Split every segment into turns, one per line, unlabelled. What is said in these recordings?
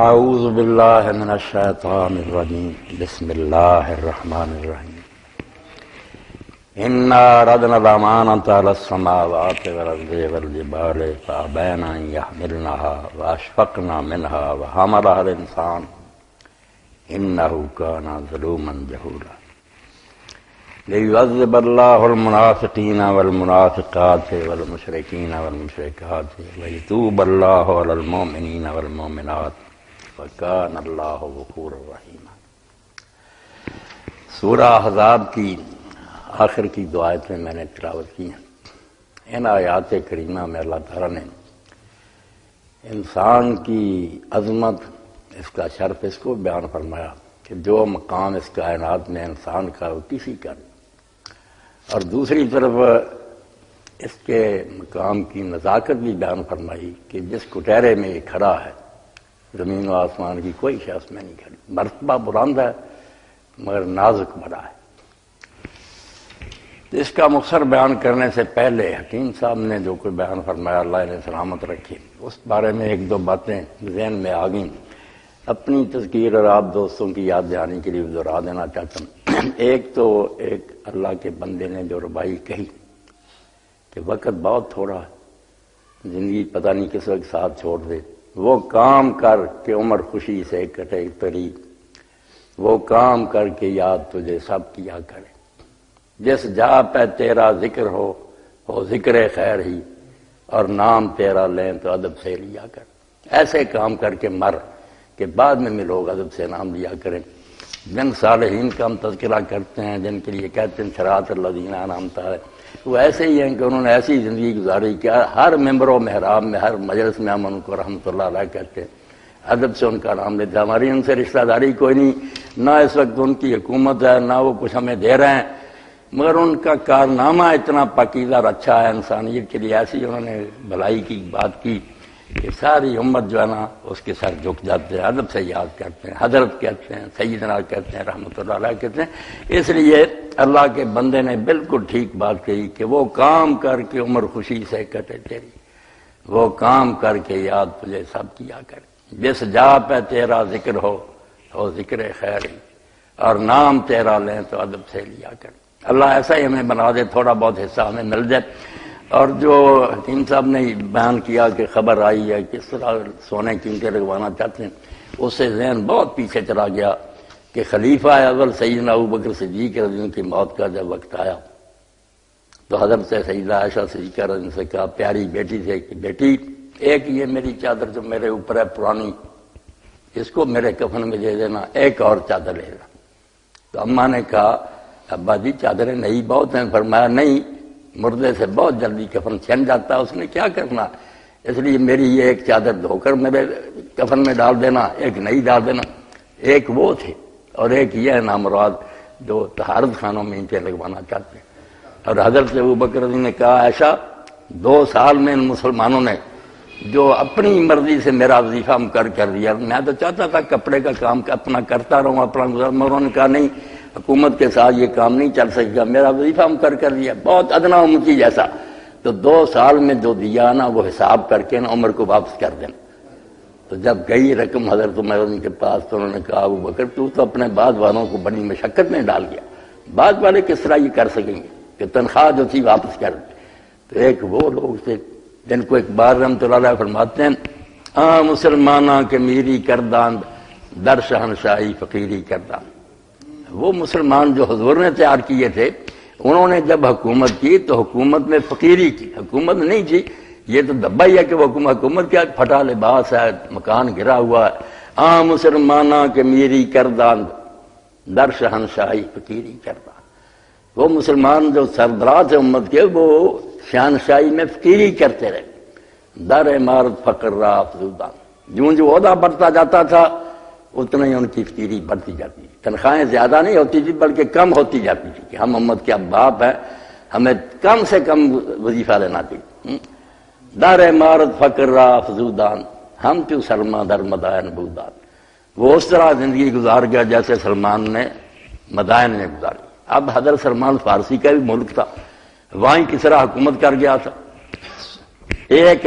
اعوذ باللہ من الشیطان الرجیم بسم اللہ الرحمن الرحیم انا ردنا الامانۃ علی السماوات والارض والجبال فابین ان یحملنها واشفقن منها وحملها الانسان انه کان ظلوما جہولا لیعذب اللہ المنافقین والمنافقات والمشرکین والمشرکات ویتوب اللہ علی المؤمنین والمؤمنات وکان اللہ غفورا رحیما۔ سورہ احزاب کی آخر کی دو آیتیں میں نے تلاوت کی ہیں۔ ان آیات کریمہ میں اللہ تعالیٰ نے انسان کی عظمت، اس کا شرف، اس کو بیان فرمایا کہ جو مقام اس کائنات میں انسان کا وہ کسی کا نہیں، اور دوسری طرف اس کے مقام کی نزاکت بھی بیان فرمائی کہ جس کٹہرے میں یہ کھڑا ہے زمین و آسمان کی کوئی شخص میں نہیں کھڑی، مرتبہ بلند ہے مگر نازک بڑا ہے۔ اس کا مختصر بیان کرنے سے پہلے حکیم صاحب نے جو کوئی بیان فرمایا، اللہ نے سلامت رکھی، اس بارے میں ایک دو باتیں ذہن میں آ گئیں، اپنی تذکیر اور آپ دوستوں کی یاد دہانی کے لیے دہرا دینا چاہتا ہوں۔ ایک اللہ کے بندے نے جو ربائی کہی کہ وقت بہت تھوڑا ہے، زندگی پتہ نہیں کس وقت ساتھ چھوڑ دے، وہ کام کر کے عمر خوشی سے کٹے تری، وہ کام کر کے یاد تجھے سب کیا کرے، جس جا پہ تیرا ذکر ہو ذکر خیر ہی، اور نام تیرا لیں تو ادب سے لیا کر۔ ایسے کام کر کے مر کہ بعد میں لوگ ادب سے نام لیا کریں۔ جن صالحین کا ہم تذکرہ کرتے ہیں، جن کے لیے کہتے ہیں صراط الذین انعمت علیہم، وہ ایسے ہی ہیں کہ انہوں نے ایسی زندگی گزاری کہ ہر ممبر و محراب میں، ہر مجلس میں ہم ان کو رحمۃ اللہ علیہ کہتے ہیں، ادب سے ان کا نام لیتے ہیں۔ ہماری ان سے رشتہ داری کوئی نہیں، نہ اس وقت ان کی حکومت ہے، نہ وہ کچھ ہمیں دے رہے ہیں، مگر ان کا کارنامہ اتنا پاکیزہ اور اچھا ہے انسانیت کے لیے، ایسی انہوں نے بھلائی کی بات کی کہ ساری امت جو ہے نا اس کے سر جھک جاتے ہیں، ادب سے یاد کرتے ہیں، حضرت کہتے ہیں، سیدنا کہتے ہیں، رحمۃ اللہ علیہ کہتے ہیں۔ اس لیے اللہ کے بندے نے بالکل ٹھیک بات کہی کہ وہ کام کر کے عمر خوشی سے کٹے تیری، وہ کام کر کے یاد تجھے سب کیا کرے، جس جا پہ تیرا ذکر ہو ذکر خیر ہی، اور نام تیرا لیں تو ادب سے لیا کرے۔ اللہ ایسا ہی ہمیں بنا دے، تھوڑا بہت حصہ ہمیں مل جائے۔ اور جو حکیم صاحب نے بیان کیا کہ خبر آئی ہے کس طرح سونے قیمتیں لگوانا چاہتے ہیں، اس سے ذہن بہت پیچھے چلا گیا کہ خلیفہ اول سیدنا ابوبکر صدیق رضی اللہ عنہ کی موت کا جب وقت آیا تو حضرت سے سیدہ عائشہ صدیقہ رضی اللہ عنہ سے کہا، پیاری بیٹی سے کہ بیٹی، ایک یہ میری چادر جو میرے اوپر ہے پرانی، اس کو میرے کفن میں دے دینا، ایک اور چادر لے لینا۔ تو اماں نے کہا، ابا جی چادریں نئی بہت ہیں۔ فرمایا نہیں، مردے سے بہت جلدی کفن چھن جاتا ہے، اس نے کیا کرنا، اس لیے میری یہ ایک چادر دھو کر میرے کفن میں ڈال دینا، ایک نئی ڈال دینا۔ ایک وہ تھے اور ایک یہ نامراد جو طہارت خانوں میں اینٹیں لگوانا چاہتے ہیں۔ اور حضرت ابوبکر نے کہا، عائشہ 2 سال میں ان مسلمانوں نے جو اپنی مرضی سے میرا وظیفہ مقرر کر دیا، میں تو چاہتا تھا کپڑے کا کام اپنا کرتا رہوں، اپنا گزارتا، انہوں نے کہا نہیں، حکومت کے ساتھ یہ کام نہیں چل سکے گا، میرا وظیفہ مقرر کر دیا، بہت ادنا امتی جیسا۔ تو 2 سال میں جو دیا نا وہ حساب کر کے نا عمر کو واپس کر دینا۔ تو جب گئی رقم حضرت عمر کے پاس تو انہوں نے کہا، ابوبکر تو اپنے بعد والوں کو بڑی مشقت میں ڈال گیا، بعد والے کس طرح یہ کر سکیں گے کہ تنخواہ جو تھی واپس کر دیں۔ تو ایک وہ لوگ تھے جن کو اقبال رحمۃ اللہ علیہ فرماتے ہیں، مسلمانہ کے میری کردان در شہنشاہی فقیری کردان۔ وہ مسلمان جو حضور نے تیار کیے تھے، انہوں نے جب حکومت کی تو حکومت میں فقیری کی، حکومت نہیں تھی، یہ تو دبا ہی ہے کہ وہ حکومت کیا، پھٹا لباس ہے، مکان گرا ہوا ہے۔ مسلمانہ کے میری کردان در شہنشاہی فقیری کردان۔ وہ مسلمان جو سردار تھے امت کے، وہ شہنشاہی میں فقیری کرتے رہے، در عمارت فقر را افزودان۔ جو عہدہ بڑھتا جاتا تھا اتنا ہی ان کی فقیری بڑھتی جاتی تھی، تنخواہیں زیادہ نہیں ہوتی تھی بلکہ کم ہوتی جاتی تھی کہ ہم امت کے اب باپ ہیں، ہمیں کم سے کم وظیفہ لینا چاہیے۔ در عمارت فقر را افزودان، ہم تو سلمان در مدائن بودان۔ وہ اس طرح زندگی گزار گیا جیسے سلمان نے مدائن میں گزاری۔ اب حضرت سلمان فارسی کا بھی ملک تھا، وہیں کس طرح حکومت کر گیا تھا۔ 1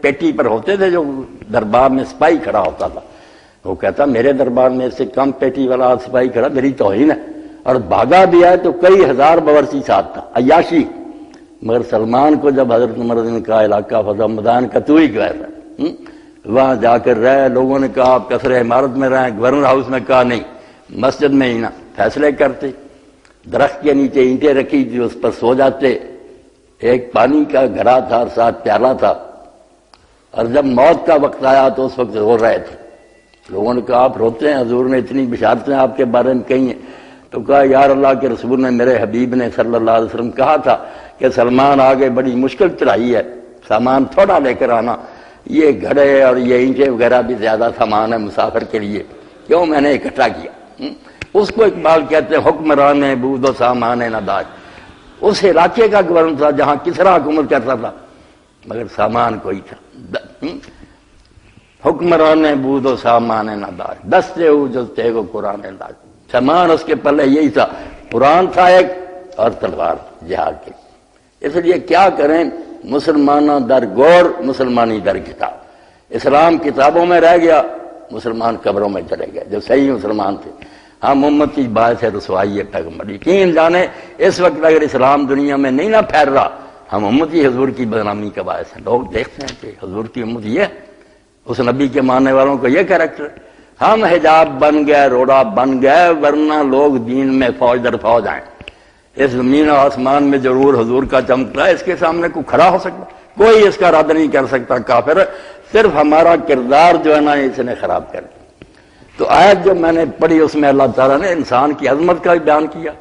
پیٹی پر ہوتے تھے جو دربار میں سپاہی کھڑا ہوتا تھا. وہ کہتا میرے دربار میں اس سے کم پیٹی والا سپاہی کھڑا میری توہین ہے. اور بھاگا بھی ہے تو کئی ہزار باورچی ساتھ تھا عیاشی. مگر سلمان کو جب حضرت عمر نے کہا علاقہ فضا مدان کا تو ہی کہہ رہا وہاں جا کر رہے، لوگوں نے کہا آپ قصر عمارت میں رہیں، گورنر ہاؤس میں کہا نہیں مسجد میں ہی نہ فیصلے کرتے. درخت کے نیچے اینٹیں رکھی تھی اس پر سو جاتے. ایک پانی کا گھڑا تھا اور ساتھ پیالہ تھا. اور جب موت کا وقت آیا تو اس وقت رو رہے تھے. لوگوں نے کہا آپ روتے ہیں، حضور نے اتنی بشارتیں آپ کے بارے میں کہی ہیں. تو کہا یار اللہ کے رسول نے میرے حبیب نے صلی اللہ علیہ وسلم کہا تھا کہ سلمان آگے بڑی مشکل چڑھائی ہے، سامان تھوڑا لے کر آنا. یہ گھڑے اور یہ اینٹیں وغیرہ بھی زیادہ سامان ہے مسافر کے لیے، کیوں میں نے اکٹھا کیا. اس کو اقبال کہتے ہیں حکمران بود و سامان نداج. اس علاقے کا گورنر تھا جہاں کسرا حکومت کرتا تھا مگر سامان کوئی تھا. حکمران بود و سامان نداج دستے ہو جستے کو قرآن لاج. سامان اس کے پلے یہی تھا، قرآن تھا ایک اور تلوار جہاد کی. اس لیے کیا کریں، مسلمانہ در گور مسلمانی در کتاب. اسلام کتابوں میں رہ گیا، مسلمان قبروں میں چلے گئے جو صحیح مسلمان تھے. ہم امت کی باعث ہے رسوائی ہے پیغمبر. یقین جانے اس وقت اگر اسلام دنیا میں نہیں نہ پھیل رہا، ہم امتی حضور کی بدنامی کا باعث ہیں. لوگ دیکھتے ہیں کہ حضور کی امت یہ ہے، اس نبی کے ماننے والوں کو یہ کریکٹر. ہم حجاب بن گئے، روڑا بن گئے، ورنہ لوگ دین میں فوج در فوج آئیں. اس زمین و آسمان میں ضرور حضور کا چمکتا ہے، اس کے سامنے کوئی کھڑا ہو سکتا، کوئی اس کا رد نہیں کر سکتا. کافر صرف ہمارا کردار جو ہے نا اس نے خراب کر دیا. تو آیت جو میں نے پڑھی اس میں اللہ تعالیٰ نے انسان کی عظمت کا بیان کیا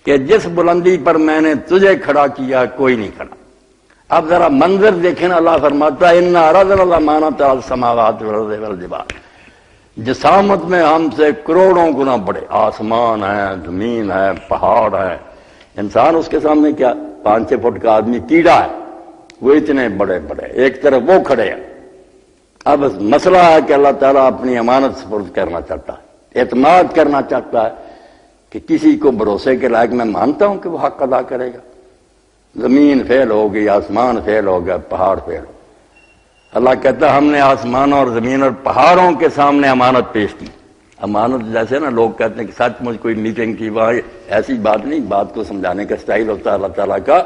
کہ جس بلندی پر میں نے تجھے کھڑا کیا کوئی نہیں کھڑا. اب ذرا منظر دیکھیں نا، اللہ فرماتا ہے اِنَّا عَرَضْنَا الْأَمَانَةَ عَلَى السَّمَاوَاتِ وَالْأَرْضِ وَالْجِبَالِ. جسامت میں ہم سے کروڑوں گنا بڑے، آسمان ہے، زمین ہے، پہاڑ ہے. انسان اس کے سامنے کیا 5-6 فٹ کا آدمی کیڑا ہے، وہ اتنے بڑے بڑے، ایک طرف وہ کھڑے ہیں. اب مسئلہ ہے کہ اللہ تعالیٰ اپنی امانت سپرد کرنا چاہتا ہے، اعتماد کرنا چاہتا ہے کہ کسی کو بھروسے کے لائق میں مانتا ہوں کہ وہ حق ادا کرے گا. زمین فیل ہو گئی، آسمان فیل ہو گیا، پہاڑ فیل ہو. اللہ کہتا ہے ہم نے آسمانوں اور زمین اور پہاڑوں کے سامنے امانت پیش کی. امانت جیسے نا لوگ کہتے ہیں کہ سچ مجھ کوئی میٹنگ کی، وہاں ایسی بات نہیں، بات کو سمجھانے کا اسٹائل ہوتا ہے اللہ تعالیٰ کا.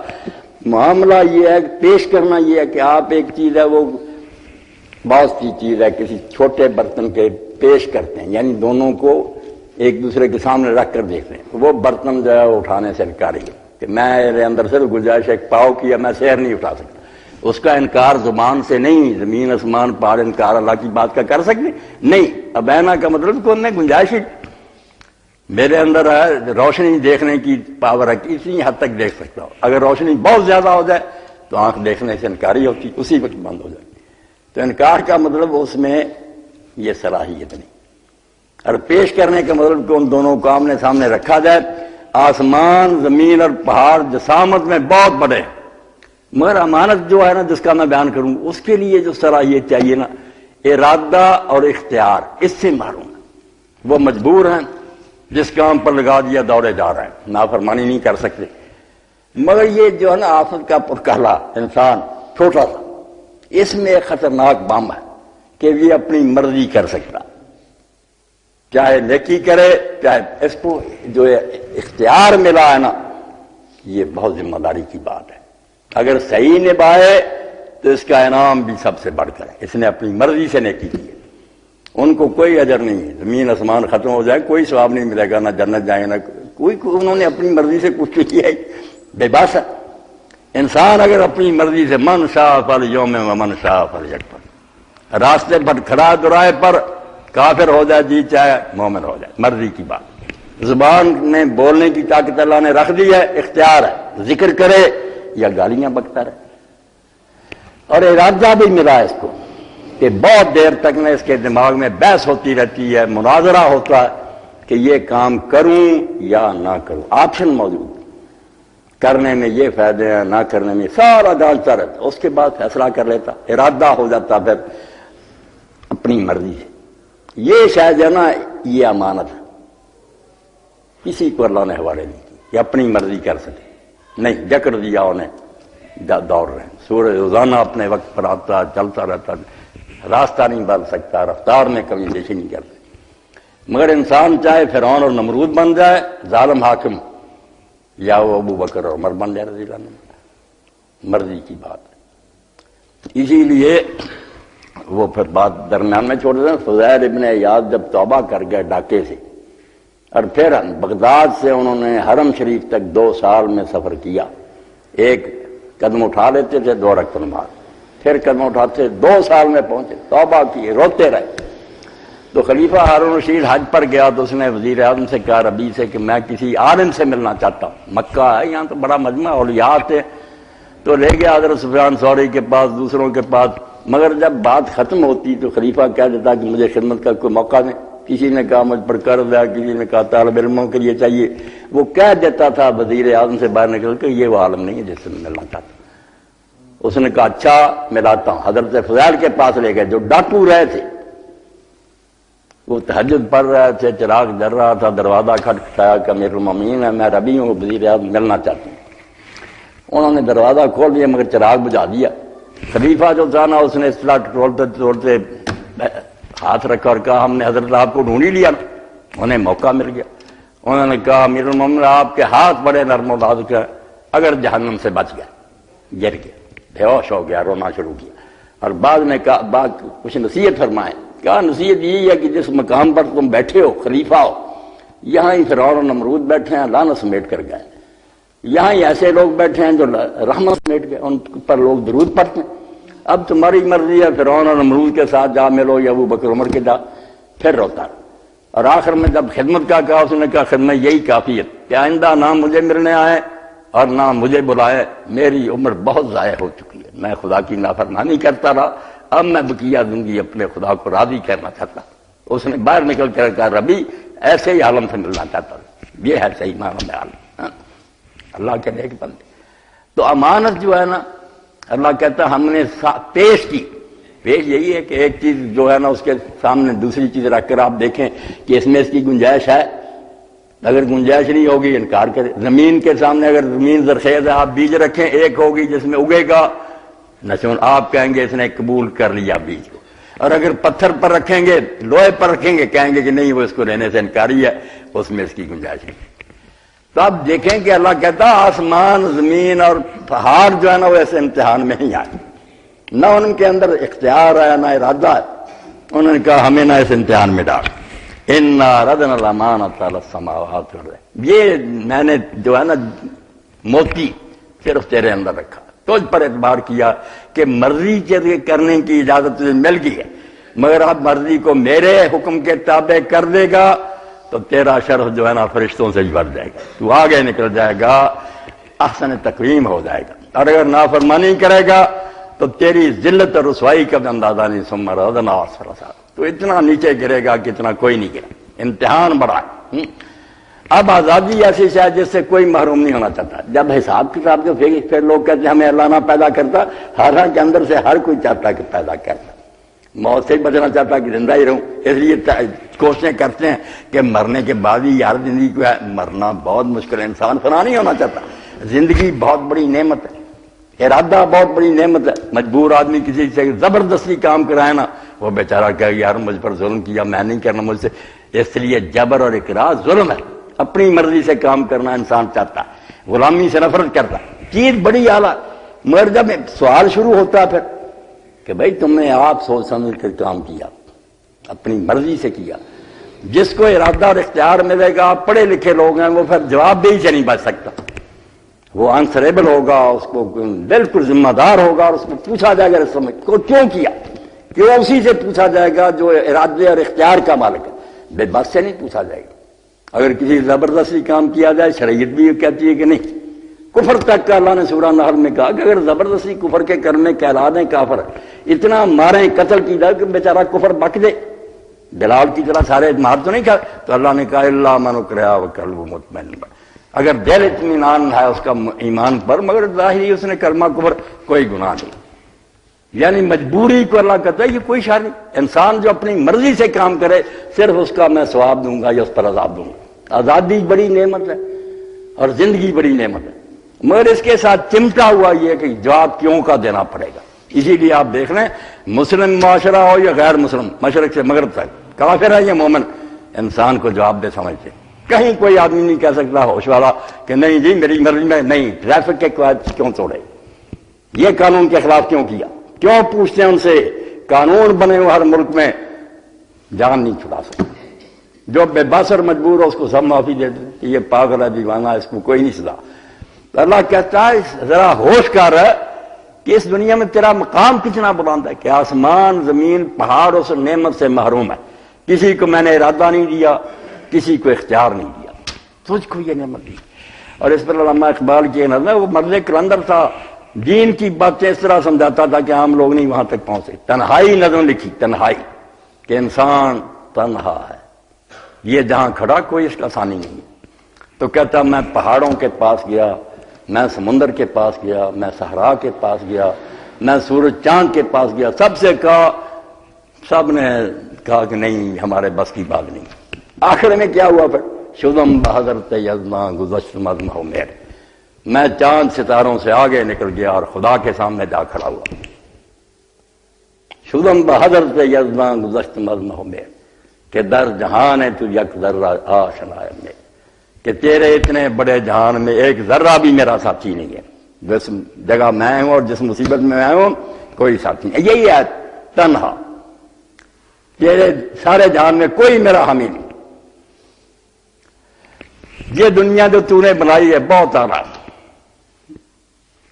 معاملہ یہ ہے، پیش کرنا یہ ہے کہ آپ ایک چیز ہے وہ بہت سی چیز ہے کسی چھوٹے برتن کے پیش کرتے ہیں، یعنی دونوں کو ایک دوسرے کے سامنے رکھ کر دیکھتے ہیں. وہ برتن جو ہے وہ اٹھانے سے انکاری ہے کہ میرے اندر صرف گنجائش ایک پاؤ کیا، میں سیر نہیں اٹھا سکتا. اس کا انکار زبان سے نہیں، زمین آسمان پہاڑ انکار اللہ کی بات کا کر سکتے نہیں. ابینا کا مطلب کون نے گنجائش ہی میرے اندر ہے، روشنی دیکھنے کی پاور ہے، اتنی حد تک دیکھ سکتا ہوں. اگر روشنی بہت زیادہ ہو جائے تو آنکھ دیکھنے سے انکاری ہوتی، اسی وقت بند ہو جائے. تو انکار کا مطلب اس میں یہ صلاحیت نہیں. اور پیش کرنے کا مطلب کہ ان دونوں کو آمنے سامنے رکھا جائے. آسمان زمین اور پہاڑ جسامت میں بہت بڑے ہیں، مگر امانت جو ہے نا جس کا میں بیان کروں اس کے لیے جو صلاحیت چاہیے نا، ارادہ اور اختیار، اس سے معلوم ہے وہ مجبور ہیں، جس کام پر لگا دیا دوڑے جا رہے ہیں، نافرمانی نہیں کر سکتے. مگر یہ جو ہے نا آفت کا پرکہلا انسان چھوٹا سا، اس میں ایک خطرناک بم ہے کہ یہ اپنی مرضی کر سکتا، چاہے نیکی کرے چاہے. اس کو جو اختیار ملا ہے نا یہ بہت ذمہ داری کی بات ہے. اگر صحیح نبھائے تو اس کا انعام بھی سب سے بڑھ کر ہے. اس نے اپنی مرضی سے نیکی کی ہے، ان کو کوئی اجر نہیں ہے. زمین آسمان ختم ہو جائے کوئی ثواب نہیں ملے گا، نہ جنت جائیں گے، نہ کوئی. انہوں نے اپنی مرضی سے کچھ کیا ہے، بے بس ہے. انسان اگر اپنی مرضی سے من شاء فلیوم ومن شاء فلیکفر، راستے پر کھڑا دورائے پر کافر ہو جائے جی چاہے مومن ہو جائے، مرضی کی بات. زبان میں بولنے کی طاقت اللہ نے رکھ دی ہے، اختیار ہے، ذکر کرے یا گالیاں بکتا رہے. اور ارادہ بھی ملا اس کو کہ بہت دیر تک میں اس کے دماغ میں بحث ہوتی رہتی ہے، مناظرہ ہوتا ہے کہ یہ کام کروں یا نہ کروں. آپشن موجود، کرنے میں یہ فائدے ہیں، نہ کرنے میں سارا ڈالتا رہتا. اس کے بعد فیصلہ کر لیتا، ارادہ ہو جاتا پھر اپنی مرضی سے. یہ شاید ہے نا یہ امانت ہے، کسی کو اللہ نے حوالے نہیں کی کہ اپنی مرضی کر سکے. نہیں، جکڑ دیا انہیں دوڑ رہے ہیں، سورج روزانہ اپنے وقت پر آتا چلتا رہتا، راستہ نہیں بدل سکتا، رفتار میں کمی بیشی نہیں کرتا، مگر انسان چاہے فرعون اور نمرود بن جائے ظالم حاکم، یا وہ ابو بکر اور عمر بن جائے رضی اللہ عنہ، مرضی کی بات ہے۔ اسی لیے وہ پھر بات درمیان میں چھوڑ دیتے ہیں۔ فضیل ابن عیاض جب توبہ کر گئے ڈاکے سے، اور پھر بغداد سے انہوں نے حرم شریف تک 2 سال میں سفر کیا، ایک قدم اٹھا لیتے تھے 2 رکعت نماز، پھر قدم اٹھاتے 2 سال میں پہنچے، توبہ کی، روتے رہے۔ تو خلیفہ ہارون رشید حج پر گیا تو اس نے وزیر اعظم سے کہا، ربیع سے، کہ میں کسی عالم سے ملنا چاہتا ہوں، مکہ ہے یہاں تو بڑا مجمع اولیاء تھے، تو لے گیا حضرت سفیان ثوری کے پاس، دوسروں کے پاس، مگر جب بات ختم ہوتی تو خلیفہ کہہ دیتا کہ مجھے خدمت کا کوئی موقع دیں، کسی نے کہا مجھ پر قرض ہے، کسی نے کہا طالب علموں کے لیے چاہیے، وہ کہہ دیتا تھا وزیر اعظم سے باہر نکل کے یہ وہ عالم نہیں ہے جس سے میں ملنا چاہتا ہوں۔ اس نے کہا اچھا ملاتا ہوں، حضرت فضیل کے پاس لے گئے جو ڈاکو رہے تھے، وہ تہجد پڑھ رہے تھے، چراغ جل رہا تھا، دروازہ کھٹکھٹایا کہ امیر المومنین ہے، میں ربیع ہوں، وزیر اعظم ملنا چاہتا ہوں۔ انہوں نے دروازہ کھول دیا مگر چراغ بجھا دیا۔ خلیفہ جو تھا نا، اس نے اصطلاح ٹٹولتے ٹٹولتے ہاتھ رکھا اور کہا ہم نے حضرت آپ کو ڈھونڈ ہی لیا نا، انہیں موقع مل گیا۔ انہوں نے کہا امیر المومنین آپ کے ہاتھ بڑے نرم و نازک ہیں، اگر جہنم سے بچ گیا، گر گیا، بے ہوش ہو گیا، رونا شروع کیا، اور بعد میں کہا کچھ نصیحت فرمائیں۔ کہا نصیحت یہی ہے کہ جس مقام پر تم بیٹھے ہو، خلیفہ ہو، یہاں ہی فرعون اور نمرود بیٹھے ہیں، لعنت سمیٹ کر گئے، یہاں ہی ایسے لوگ بیٹھے ہیں جو رحمت سمیٹ گئے، ان پر لوگ درود پڑھتے ہیں۔ اب تمہاری مرضی ہے فرعون اور نمرود کے ساتھ جا ملو یا ابو بکر عمر کے جا، پھر روتا رہا۔ اور آخر میں جب خدمت کا کہا، اس نے کہا خدمت یہی کافی ہے کہ آئندہ نہ مجھے ملنے آئے اور نہ مجھے بلائے، میری عمر بہت ضائع ہو چکی ہے، میں خدا کی نافرمانی کرتا رہا، اب میں بقیہ زندگی اپنے خدا کو راضی کرنا چاہتا۔ اس نے باہر نکل کر کہا ربیع ایسے ہی عالم سے ملنا چاہتا ہوں، یہ ہے صحیح معنی میں عالم، اللہ کے نیک بندے۔ تو امانت جو ہے نا، اللہ کہتا ہے ہم نے پیش کی، پیش یہی ہے کہ ایک چیز جو ہے نا اس کے سامنے دوسری چیز رکھ کر آپ دیکھیں کہ اس میں اس کی گنجائش ہے، اگر گنجائش نہیں ہوگی انکار کرے۔ زمین کے سامنے اگر زمین زرخیز ہے، آپ بیج رکھیں، ایک ہوگی جس میں اگے گا نشون، آپ کہیں گے اس نے قبول کر لیا بیج کو، اور اگر پتھر پر رکھیں گے، لوہے پر رکھیں گے، کہیں گے کہ نہیں وہ اس کو لینے سے انکاری ہے، اس میں اس کی گنجائش نہیں۔ تو آپ دیکھیں کہ اللہ کہتا آسمان زمین اور پہاڑ جو ہے نا وہ ایسے امتحان میں ہی آئے، نہ ان کے اندر اختیار ہے نہ ارادہ ہے، انہوں نے کہا ہمیں نہ اس امتحان میں ڈال۔ اِنَّا رَدْنَا الْأَمَانَةَ عَلَى السَّمَاوَاتِ وَالْأَرْضِ، یہ میں نے جو ہے نا موتی صرف تیرے اندر رکھا، تجھ پر اعتبار کیا کہ مرضی کرنے کی اجازت تجھے مل گئی ہے، مگر اب مرضی کو میرے حکم کے تابع کر دے گا تو تیرا شرف جو ہے نا فرشتوں سے بڑھ جائے گا، تو آگے نکل جائے گا، احسن تقویم ہو جائے گا، اور اگر نافرمانی کرے گا تو تیری ذلت اور رسوائی کا بھی اندازہ نہیں، ثم رددناہ اسفل سافلین، تو اتنا نیچے گرے گا کہ اتنا کوئی نہیں گرا، امتحان بڑا ہے۔ اب آزادی ایسی شاید جس سے کوئی محروم نہیں ہونا چاہتا، جب حساب کتاب کے پھر لوگ کہتے ہیں ہمیں اللہ نہ پیدا کرتا، حالانکہ اندر سے ہر کوئی چاہتا ہے کہ پیدا کرتا، موت سے بچنا چاہتا ہے کہ زندہ ہی رہوں، اس لیے کوششیں کرتے ہیں کہ مرنے کے بعد ہی یار زندگی کو ہے، مرنا بہت مشکل ہے، انسان فنا نہیں ہونا چاہتا، زندگی بہت بڑی نعمت ہے، ارادہ بہت بڑی نعمت ہے، مجبور آدمی کسی سے زبردستی کام کرائے نا، وہ بیچارہ کہے یار مجھ پر ظلم کیا، میں نہیں کرنا مجھ سے، اس لیے جبر اور اکراہ ظلم ہے، اپنی مرضی سے کام کرنا انسان چاہتا ہے، غلامی سے نفرت کرتا ہے، چیز بڑی اعلیٰ، مگر جب سوال شروع ہوتا ہے پھر کہ بھائی تم نے آپ سوچ سمجھ کر کام کیا، اپنی مرضی سے کیا، جس کو ارادہ اور اختیار ملے گا، آپ پڑھے لکھے لوگ ہیں، وہ پھر جواب دہی سے نہیں بچ سکتا، وہ آنسریبل ہوگا، اس کو بالکل ذمہ دار ہوگا، اور اس کو پوچھا جائے گا اس سمجھ کو کیوں کیا، کیوں اسی سے پوچھا جائے گا جو ارادے اور اختیار کا مالک ہے، بے بس سے نہیں پوچھا جائے گا۔ اگر کسی زبردستی کام کیا جائے، شریعت بھی کہتی ہے کہ نہیں، کفر تک کا اللہ نے سورہ نحل میں کہا کہ اگر زبردستی کفر کے کرنے کہلا دیں کافر، اتنا ماریں قتل کی جائے کہ بیچارہ کفر بک دے، بلال کی طرح سارے مار تو نہیں کھا، تو اللہ نے کہا الا من اکرہ وقلبہ مطمئن، اگر دل اطمینان ہے اس کا ایمان پر، مگر ظاہری اس نے کلمہ کفر، کوئی گناہ نہیں، یعنی مجبوری کو اللہ کہتا ہے یہ کوئی شان نہیں، انسان جو اپنی مرضی سے کام کرے صرف اس کا میں ثواب دوں گا یا اس پر عذاب دوں گا۔ آزادی بڑی نعمت ہے اور زندگی بڑی نعمت ہے، مگر اس کے ساتھ چمٹا ہوا یہ کہ جواب کیوں کا دینا پڑے گا۔ اسی لیے آپ دیکھ لیں مسلم معاشرہ ہو یا غیر مسلم، مشرق سے مغرب تک، کافر ہے یا مومن، انسان کو جواب دے سمجھتے۔ کہیں کوئی آدمی نہیں کہہ سکتا ہوش والا کہ نہیں جی میری مرضی میں نہیں، ٹریفک کے قواعد کیوں توڑے، یہ قانون کے خلاف کیوں کیا، کیوں پوچھتے ہیں ان سے؟ قانون بنے ہوئے ہر ملک میں جان نہیں چھڑا سکتے۔ جو بے بس اور مجبور ہو اس کو سب معافی دے دیں کہ یہ پاگل ہے دیوانہ ہے، اس کو کوئی نہیں سزا۔ تو اللہ کہتا ہے ذرا ہوش کر کہ اس دنیا میں تیرا مقام کتنا بلند ہے، کہ آسمان زمین پہاڑ اس نعمت سے محروم ہے۔ کسی کو میں نے ارادہ نہیں دیا، کسی کو اختیار نہیں دیا، تجھ کو یہ نعمت دی۔ اور اس پر علامہ اقبال کی نظر وہ مرد کلندر تھا، دین کی باتیں اس طرح سمجھاتا تھا کہ عام لوگ نہیں وہاں تک پہنچے۔ تنہائی نظم لکھی، تنہائی، کہ انسان تنہا ہے، یہ جہاں کھڑا کوئی اس کا ثانی نہیں ہے۔ تو کہتا میں پہاڑوں کے پاس گیا، میں سمندر کے پاس گیا، میں صحرا کے پاس گیا، میں سورج چاند کے پاس گیا، سب سے کہا، سب نے کہا کہ نہیں ہمارے بس کی بات نہیں۔ آخر میں کیا ہوا پھر؟ شدم بحضرت یزداں گزشت مزمہ ہو میرے، میں چاند ستاروں سے آگے نکل گیا اور خدا کے سامنے جا کھڑا ہوا۔ شدم بحضرت یزداں گزشت مزمہ ہو میرے، کہ در جہان ہے تو یک ذرہ آشنا ہے میرے، کہ تیرے اتنے بڑے جہان میں ایک ذرہ بھی میرا ساتھی نہیں ہے، جس جگہ میں ہوں اور جس مصیبت میں میں ہوں کوئی ساتھی نہیں۔ یہی ہے تنہا، تیرے سارے جہان میں کوئی میرا حامی نہیں۔ یہ دنیا جو تو نے بنائی ہے بہت آرا،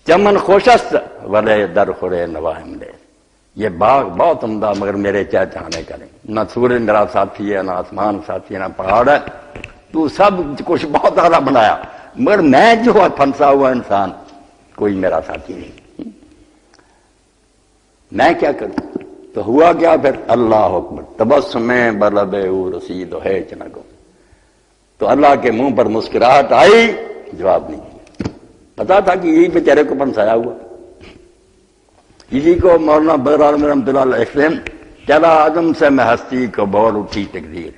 چمن خوشست ولے در خورے نواہم لے، یہ باغ بہت عمدہ مگر میرے چہچہانے کا نہیں، نہ سورج میرا ساتھی ہے، نہ آسمان ساتھی ہے، نہ پہاڑ ہے، تو سب کچھ بہت اعلیٰ بنایا، مگر میں جو پھنسا ہوا انسان کوئی میرا ساتھی نہیں، میں کیا کروں؟ تو ہوا کیا پھر؟ اللہ اکبر، تبسم بلب او رسید و ہے چنگو، تو اللہ کے منہ پر مسکراہٹ آئی، جواب نہیں دیا۔ پتا تھا کہ یہی بیچارے کو پھنسایا ہوا۔ اسی کو مولانا بدر عالم رحمۃ اللہ علیہ وسلم، چلا آدم سے میں ہستی کو بول اٹھی تقدیر،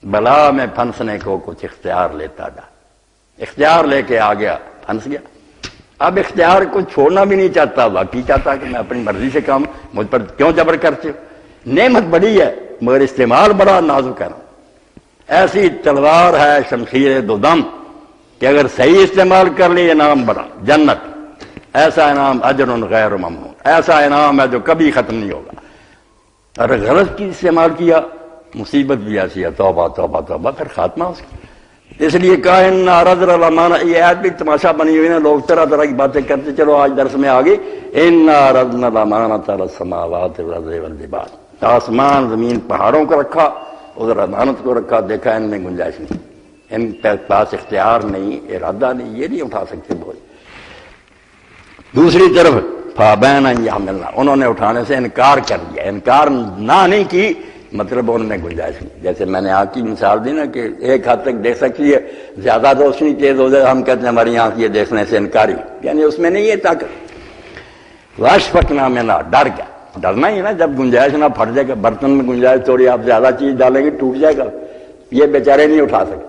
بلا میں پھنسنے کو کچھ اختیار لیتا تھا، اختیار لے کے آ گیا، پھنس گیا۔ اب اختیار کو چھوڑنا بھی نہیں چاہتا، باقی چاہتا کہ میں اپنی مرضی سے کام، مجھ پر کیوں جبر کرتے ہو؟ نعمت بڑی ہے مگر استعمال بڑا نازک ہے۔ ایسی تلوار ہے شمشیر دو دم کہ اگر صحیح استعمال کر لی انعام بڑا، جنت، ایسا انعام اجر غیر ممنون، ایسا انعام ہے جو کبھی ختم نہیں ہوگا۔ اور غلط کی استعمال کیا مصیبت بھی ایسی ہے، توبہ توبہ توبہ، پھر خاتمہ اس کا۔ اس لیے کہا ان عرض الامانہ، یہ آیت بھی تماشا بنی ہوئی ہے، لوگ طرح طرح کی باتیں کرتے، چلو آج درس میں آگئی، ان عرضنا الامانۃ علی السماوات والارض والجبال، آسمان زمین پہاڑوں کو رکھا، ادھر امانت کو رکھا، دیکھا ان میں گنجائش نہیں، ان کے پاس اختیار نہیں، ارادہ نہیں، یہ نہیں اٹھا سکتے بوجھ۔ دوسری طرف فابین ان یحملنہ، انہوں نے اٹھانے سے انکار کر دیا، انکار نہ نہیں کی، مطلب ان میں گنجائش نہیں۔ جیسے میں نے آنکھ کی مثال دی نا کہ ایک حد تک دیکھ سکتی ہے، زیادہ روشنی تیز ہو جائے ہم کہتے ہیں ہماری آنکھ یہ دیکھنے سے انکاری، یعنی اس میں نہیں ہے طاقت۔ واشفقنا منہا، ڈر گیا، ڈرنا ہی ہے نا، جب گنجائش نہ پھٹ جائے گا، برتن میں گنجائش تھوڑی آپ زیادہ چیز ڈالیں گے ٹوٹ جائے گا، یہ بیچارے نہیں اٹھا سکتے۔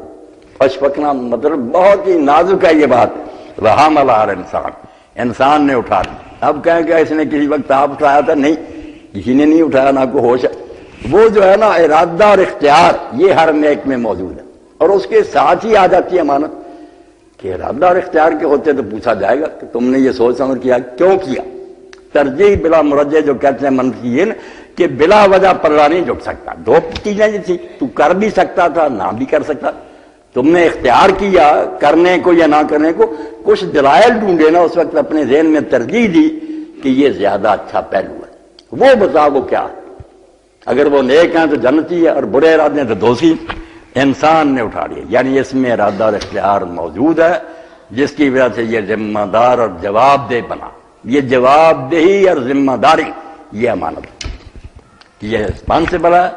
واشفقنا مطلب بہت ہی نازک ہے یہ بات، وحملہا الانسان، انسان نے اٹھا لی۔ اب کہیں کہ اس نے کسی وقت آپ اٹھایا تھا؟ نہیں، کسی نے نہیں اٹھایا، نہ کوئی ہوش ہے۔ وہ جو ہے نا ارادہ اور اختیار، یہ ہر نیک میں موجود ہے، اور اس کے ساتھ ہی آ جاتی ہے امانت، کہ ارادہ اور اختیار کے ہوتے تو پوچھا جائے گا کہ تم نے یہ سوچ سمجھ کیا، کیوں کیا؟ ترجیح بلا مرجع جو کہتے ہیں منفیین، کہ بلا وجہ پلڑا نہیں جھک سکتا، دو چیزیں جو تھی، تو کر بھی سکتا تھا، نہ بھی کر سکتا، تم نے اختیار کیا کرنے کو یا نہ کرنے کو، کچھ دلائل ڈھونڈے نا اس وقت، اپنے ذہن میں ترجیح دی کہ یہ زیادہ اچھا پہلو ہے، وہ بتا وہ کیا ہے۔ اگر وہ نیک ہیں تو جنتی ہے، اور برے ارادے ہیں تو دوزخی۔ انسان نے اٹھا لیا، یعنی اس میں ارادہ اور اختیار موجود ہے، جس کی وجہ سے یہ ذمہ دار اور جواب دہ بنا۔ یہ جواب دہی اور ذمہ داری، یہ امانت ہے، یہ رسپانسبل ہے۔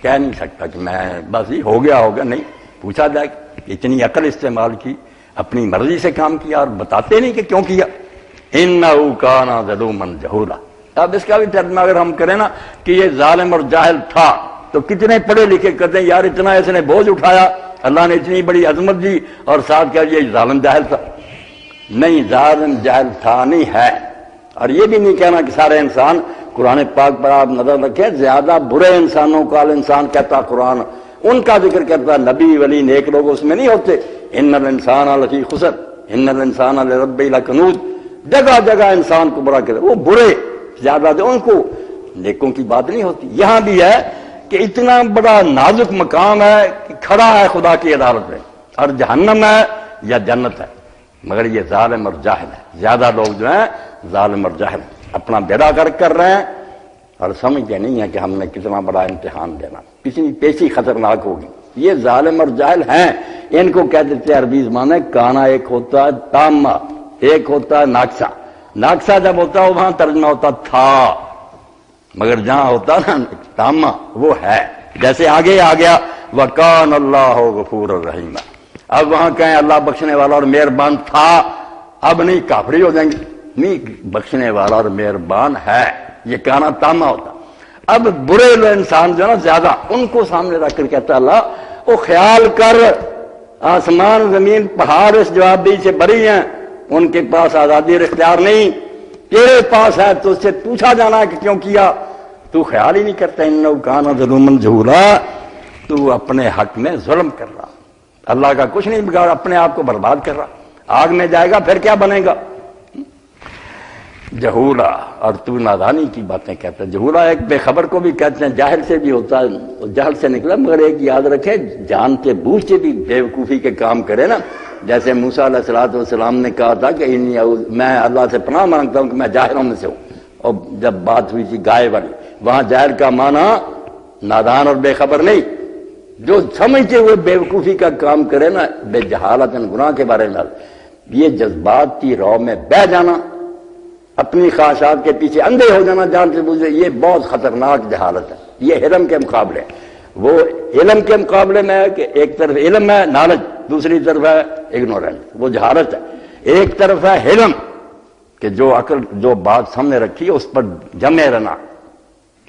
کہہ نہیں سکتا کہ میں بس ہی ہو گیا، نہیں، پوچھا جائے کہ اتنی عقل استعمال کی، اپنی مرضی سے کام کیا، اور بتاتے نہیں کہ کیوں کیا۔ انہ کان ظلوما جہولا، اب اس کا بھی ترجمہ اگر ہم کریں نا کہ یہ ظالم اور جاہل تھا، تو کتنے پڑھے لکھے کہتے ہیں یار اتنا اس نے بوجھ اٹھایا، اللہ نے اتنی بڑی عظمت دی اور ساتھ کہا یہ ظالم جاہل تھا؟ نہیں، ظالم جاہل تھا نہیں ہے۔ اور یہ بھی نہیں کہنا کہ سارے انسان، قرآن پاک پر آپ نظر رکھیں، زیادہ برے انسانوں کو الانسان کہتا قرآن، ان کا ذکر کرتا، نبی ولی نیک لوگ اس میں نہیں ہوتے۔ ان الانسان لفی خسر ان الانسان لربہ لکنود، جگہ جگہ انسان کو برا کرے، وہ برے زیادہ دے، ان کو نیکوں کی بات نہیں ہوتی۔ یہاں بھی ہے کہ اتنا بڑا نازک مقام ہے کہ کھڑا ہے خدا کی عدالت میں، اور جہنم ہے یا جنت ہے، مگر یہ ظالم اور جاہل ہے۔ زیادہ لوگ جو ہیں ظالم اور جاہل اپنا بیڑا غرق کر رہے ہیں اور سمجھتے نہیں ہیں کہ ہم نے کتنا بڑا امتحان دینا، کتنی پیشی خطرناک ہوگی۔ یہ ظالم اور جاہل ہیں، ان کو کہہ دیتے ہیں عربی زبان میں کانا، ایک ہوتا ہے تامہ، ایک ہوتا ہے ناقصہ۔ ناقصہ جب ہوتا ہے وہاں ترجمہ ہوتا تھا، مگر جہاں ہوتا نا تامہ وہ ہے۔ جیسے آگے آ گیا وَكَانَ اللَّهُ غَفُورًا رَحِيمًا، اب وہاں کہیں اللہ بخشنے والا اور مہربان تھا، اب نہیں کافری ہو جائیں گے، نہیں، بخشنے والا اور مہربان ہے، یہ کانا تامہ ہوتا۔ اب برے انسان جو نا زیادہ، ان کو سامنے رکھ کر کہتا اللہ وہ خیال کر، آسمان زمین پہاڑ اس جوابدہی سے بری ہیں، ان کے پاس آزادی اور اختیار نہیں، تیرے پاس ہے، تو اس سے پوچھا جانا ہے کہ کیوں کیا، تو خیال ہی نہیں کرتا۔ انہ کان ظلوما جہولا، تو اپنے حق میں ظلم کر رہا، اللہ کا کچھ نہیں بگاڑ، اپنے آپ کو برباد کر رہا، آگ میں جائے گا پھر کیا بنے گا؟ جہولا، اور تو نادانی کی باتیں کہتا ہے۔ جہولا ایک بے خبر کو بھی کہتے ہیں، جاہل سے بھی ہوتا ہے، جہل سے نکلا، مگر ایک یاد رکھے جانتے بوجھتے بھی بے وقوفی کے کام کرے نا، جیسے موسیٰ علیہ السلام نے کہا تھا کہ میں اللہ سے پناہ مانگتا ہوں کہ میں جاہلوں میں سے ہوں، اور جب بات ہوئی تھی گائے والی، وہاں جاہل کا معنی نادان اور بے خبر نہیں، جو سمجھتے ہوئے بے وقوفی کا کام کرے نا، بے جہالت گناہ کے بارے میں، یہ جذبات کی رو میں بہ جانا، اپنی خواہشات کے پیچھے اندھے ہو جانا جانتے بوجھے، یہ بہت خطرناک جہالت ہے۔ یہ علم کے مقابلے، وہ علم کے مقابلے میں ہے کہ ایک طرف علم ہے نالج، دوسری طرف ہے اگنورنس، وہ جہالت ہے۔ ایک طرف ہے علم کہ جو عقل جو بات سامنے رکھی ہے اس پر جمے رہنا،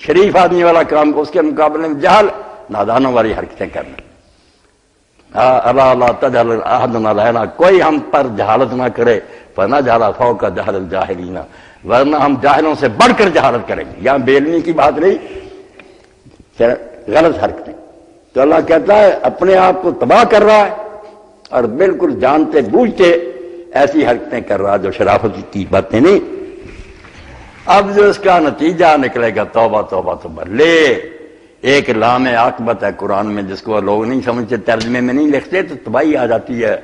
شریف آدمی والا کام، اس کے مقابلے میں جہل، نادانوں والی حرکتیں کرنا۔ اللہ تجعل احدنا علینا، کوئی ہم پر جہالت نہ کرے، فنجعل فوق جہل الجاہلین، ورنہ ہم جاہلوں سے بڑھ کر جہالت کریں گے۔ یہاں بے علمی کی بات نہیں، غلط حرکتیں۔ تو اللہ کہتا ہے اپنے آپ کو تباہ کر رہا ہے اور بالکل جانتے بوجھتے ایسی حرکتیں کر رہا جو شرافت کی باتیں نہیں۔ اب جو اس کا نتیجہ نکلے گا توبہ توبہ توبہ، لے ایک لام عاقبت ہے قرآن میں، جس کو لوگ نہیں سمجھتے، ترجمے میں نہیں لکھتے تو تباہی آ جاتی ہے۔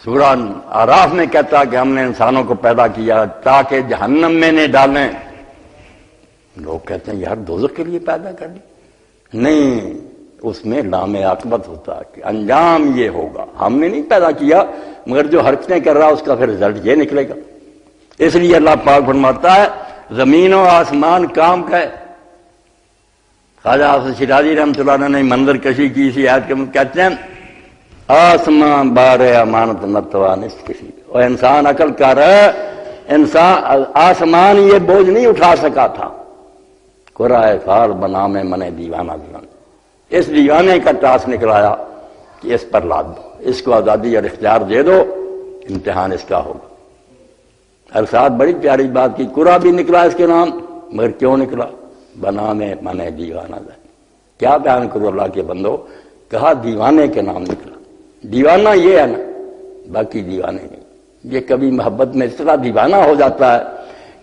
سورہ اعراف میں کہتا کہ ہم نے انسانوں کو پیدا کیا تاکہ جہنم میں نہ ڈالیں، لوگ کہتے ہیں یار دوزخ کے لیے پیدا کر دی، نہیں، اس میں لام عاقبت ہوتا ہے کہ انجام یہ ہوگا، ہم نے نہیں پیدا کیا، مگر جو حرکتیں کر رہا اس کا پھر رزلٹ یہ نکلے گا۔ اس لیے اللہ پاک فرماتا ہے زمین و آسمان کام کا ہے۔ خواجہ حافظ شیرازی رحمۃ اللہ علیہ نے منظر کشی کی اسی آیت کے کہتے ہیں آسمان بار امانت نہ توانست کسی، اور انسان عقل کر انسان آسمان یہ بوجھ نہیں اٹھا سکا تھا، قرائے فال بنا میں منے دیوانہ دیوانہ، اس دیوانے کا ٹاس نکلایا کہ اس پر لاد دو، اس کو آزادی اور اختیار دے دو، امتحان اس کا ہوگا۔ اور ساتھ بڑی پیاری بات کی، قرآن بھی نکلا اس کے نام، مگر کیوں نکلا؟ بنا میں منے دیوانہ دے، کیا بیان کرو اللہ کے بندو، کہا دیوانے کے نام نکلا۔ دیوانہ یہ ہے نا، باقی دیوانے نہیں۔ یہ کبھی محبت میں اس طرح دیوانہ ہو جاتا ہے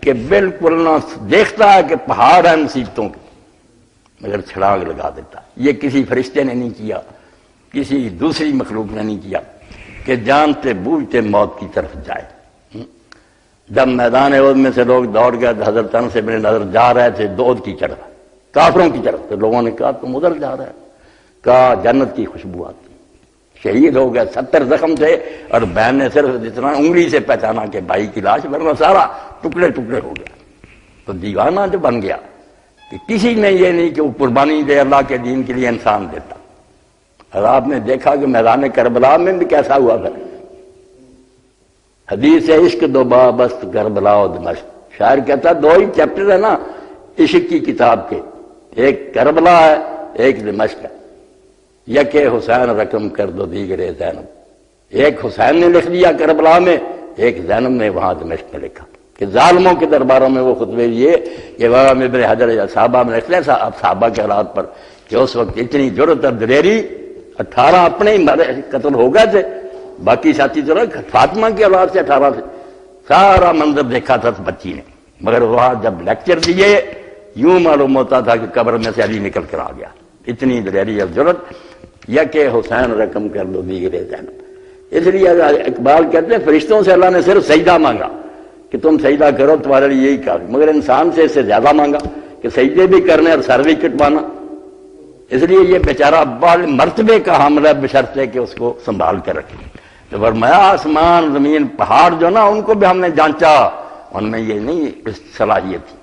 کہ بالکل نہ دیکھتا ہے کہ پہاڑ ہے مصیبتوں کے، مگر چھڑانگ لگا دیتا ہے۔ یہ کسی فرشتے نے نہیں کیا، کسی دوسری مخلوق نے نہیں کیا کہ جانتے بوجھتے موت کی طرف جائے۔ جب میدان عہد میں سے لوگ دوڑ گئے تو حضرت انس بن نضر جا رہے تھے دودھ کی طرف، کافروں کی طرف، تو لوگوں نے کہا تم ادھر جا رہے ہیں، کہا جنت کی خوشبو آتی، شہید ہو گئے، 70 زخم تھے، اور بہن نے صرف جتنا انگلی سے پہچانا کہ بھائی کی لاش، ورنہ سارا ٹکڑے ٹکڑے ہو گیا۔ تو دیوانہ جو بن گیا کہ کسی نے یہ نہیں کہ وہ قربانی دے اللہ کے دین کے لیے انسان دیتا۔ اور آپ نے دیکھا کہ میدان کربلا میں بھی کیسا ہوا پھر، حدیث عشق دو بابست کربلا و دمشق، شاعر کہتا دو ہی چیپٹر ہے نا، عشق کی کتاب کے، ایک کربلا ہے ایک دمشق ہے، یا کہ حسین رقم کر دو دیگرے زینب، ایک حسین نے لکھ دیا کربلا میں، ایک زینب نے وہاں دمشق میں لکھا کہ ظالموں کے درباروں میں وہ خطبے یہ کہ امام ابن حجر صحابہ میں لکھ لیں اب صحابہ کے حالات پر کہ اس وقت اتنی جرت اور دلیری، 18 اپنے ہی قتل ہو گئے تھے، باقی ساتھی تو فاطمہ کی اولاد سے 18 تھے، سارا منظر دیکھا تھا بچی نے، مگر وہاں جب لیکچر دیے یوں معلوم ہوتا تھا کہ قبر میں سے علی نکل کر آ گیا، اتنی دلیری اور جرت، یا کہ حسین رقم کر دو دیگرے زینب۔ اس لیے اقبال کہتے ہیں فرشتوں سے اللہ نے صرف سجدہ مانگا کہ تم سجدہ کرو، تمہارے لیے یہی کہا، مگر انسان سے اس سے زیادہ مانگا کہ سجدے بھی کرنے اور سر بھی کٹوانا۔ اس لیے یہ بیچارہ بڑے مرتبے کا حامل ہے بشرطے کہ اس کو سنبھال کر رکھے۔ تو فرمایا آسمان زمین پہاڑ جو نا ان کو بھی ہم نے جانچا، ان میں یہ نہیں صلاحیت تھی،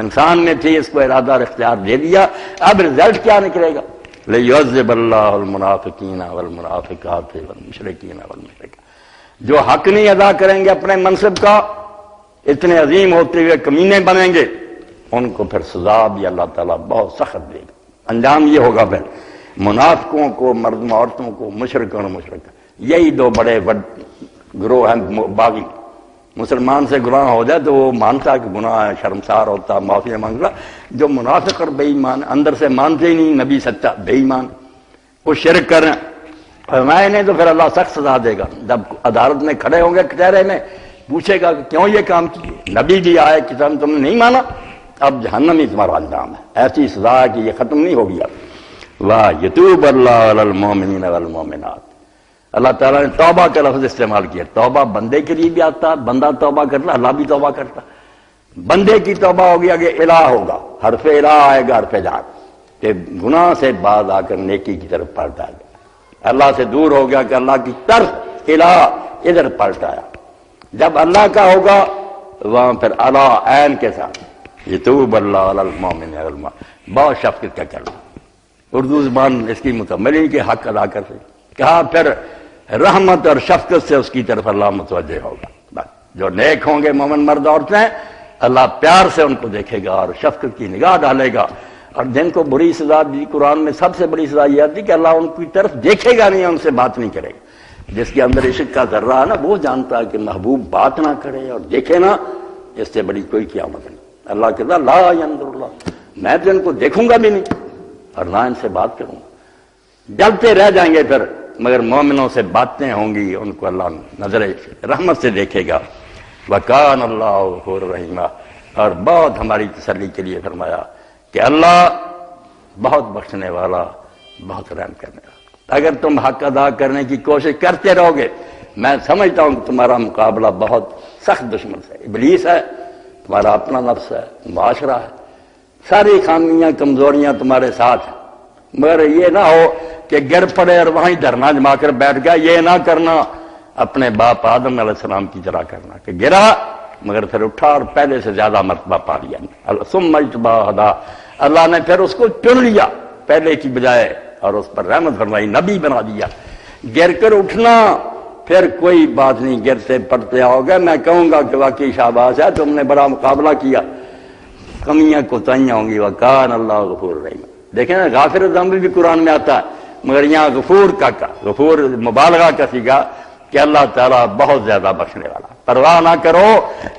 انسان میں تھی، اس کو ارادہ اور اختیار دے دیا، اب رزلٹ کیا نکلے گا؟ لِيُعَذِّبَ اللَّهُ الْمُنَافِقِينَ وَالْمُنَافِقَاتِ وَالْمُشْرِكِينَ وَالْمُشْرِكَاتِ۔ جو حق نہیں ادا کریں گے اپنے منصب کا، اتنے عظیم ہوتے ہوئے کمینے بنیں گے، ان کو پھر سزا بھی اللہ تعالیٰ بہت سخت دے گا۔ انجام یہ ہوگا پھر منافقوں کو، مرد عورتوں کو، مشرکوں اور مشرکہ، یہی دو بڑے گروہ ہیں باغی۔ مسلمان سے گناہ ہو جائے تو وہ مانتا ہے کہ گناہ ہے، شرمسار ہوتا، معافی مانگتا۔ جو منافق اور بے ایمان اندر سے مانتے ہی نہیں نبی سچا، بے ایمان، وہ شرک کر رہے ہیں، فرمایا نہیں تو پھر اللہ سخت سزا دے گا۔ جب عدالت میں کھڑے ہوں گے کچہرے میں، پوچھے گا کہ کیوں یہ کام کیے، نبی بھی آئے کہ تم نے نہیں مانا، اب جہنم ہی تمہارا انجام ہے، ایسی سزا ہے کہ یہ ختم نہیں ہوگی اب۔ وَيَتُوبَ اللَّهُ عَلَى الْمُؤْمِنِينَ وَالْمُؤْمِنَاتِ۔ اللہ تعالیٰ نے توبہ کا لفظ استعمال کیا، توبہ بندے کے لیے بھی آتا، بندہ توبہ کرتا، اللہ بھی توبہ کرتا۔ بندے کی توبہ ہوگی آگے الہ ہوگا، حرف الہ آئے گا، حرف جار کہ گناہ سے بعد آ کر نیکی کی طرف پلٹ آئے گا، اللہ سے دور ہو گیا کہ اللہ کی طرف الہ ادھر پلٹ آیا۔ جب اللہ کا ہوگا وہاں پھر اللہ عین کے ساتھ یتوب اللہ علی المؤمن والمؤمنات، بہت شفقت کا کرنا، اردو زبان اس کی متملی کے حق ادا کر سے کہا، پھر رحمت اور شفقت سے اس کی طرف اللہ متوجہ ہوگا۔ بس جو نیک ہوں گے مومن مرد عورتیں، اللہ پیار سے ان کو دیکھے گا اور شفقت کی نگاہ ڈالے گا، اور جن کو بری سزا دی قرآن میں سب سے بڑی سزا یہ آتی کہ اللہ ان کی طرف دیکھے گا نہیں، ان سے بات نہیں کرے گا۔ جس کے اندر عشق کا ذرہ ہے نا، وہ جانتا ہے کہ محبوب بات نہ کرے اور دیکھے نہ، اس سے بڑی کوئی قیامت نہیں۔ اللہ کہتا لا ینظر اللہ، میں تو ان کو دیکھوں گا بھی نہیں اور نہ ان سے بات کروں گا۔ جلتے رہ جائیں گے پھر، مگر مومنوں سے باتیں ہوں گی، ان کو اللہ نظر رحمت سے دیکھے گا۔ وَكَانَ اللَّهُ غَفُورًا رَحِيمًا، اور بہت ہماری تسلی کے لیے فرمایا کہ اللہ بہت بخشنے والا، بہت رحم کرنے والا۔ اگر تم حق ادا کرنے کی کوشش کرتے رہو گے، میں سمجھتا ہوں کہ تمہارا مقابلہ بہت سخت دشمن سے، ابلیس ہے، تمہارا اپنا نفس ہے، معاشرہ ہے، ساری خامیاں کمزوریاں تمہارے ساتھ ہیں، مگر یہ نہ ہو کہ گر پڑے اور وہیں دھرنا جما کر بیٹھ گیا۔ یہ نہ کرنا، اپنے باپ آدم علیہ السلام کی طرح کرنا کہ گرا مگر پھر اٹھا اور پہلے سے زیادہ مرتبہ پا لیا۔ ثم اجتباہ، اللہ نے پھر اس کو چن لیا پہلے کی بجائے اور اس پر رحمت فرمائی، نبی بنا دیا۔ گر کر اٹھنا پھر کوئی بات نہیں، گرتے پڑتے آؤ گے، میں کہوں گا کہ واقعی شاباش ہے، تم نے بڑا مقابلہ کیا، کمیاں کوتاہیاں ہوں گی۔ وَكَانَ اللَّهُ غَفُورًا رَحِيمًا، دیکھیں نا غافر الذنب بھی قرآن میں آتا ہے، مگر یہاں غفور کا غفور مبالغہ کا سیکھا کہ اللہ تعالیٰ بہت زیادہ بخشنے والا۔ پرواہ نہ کرو،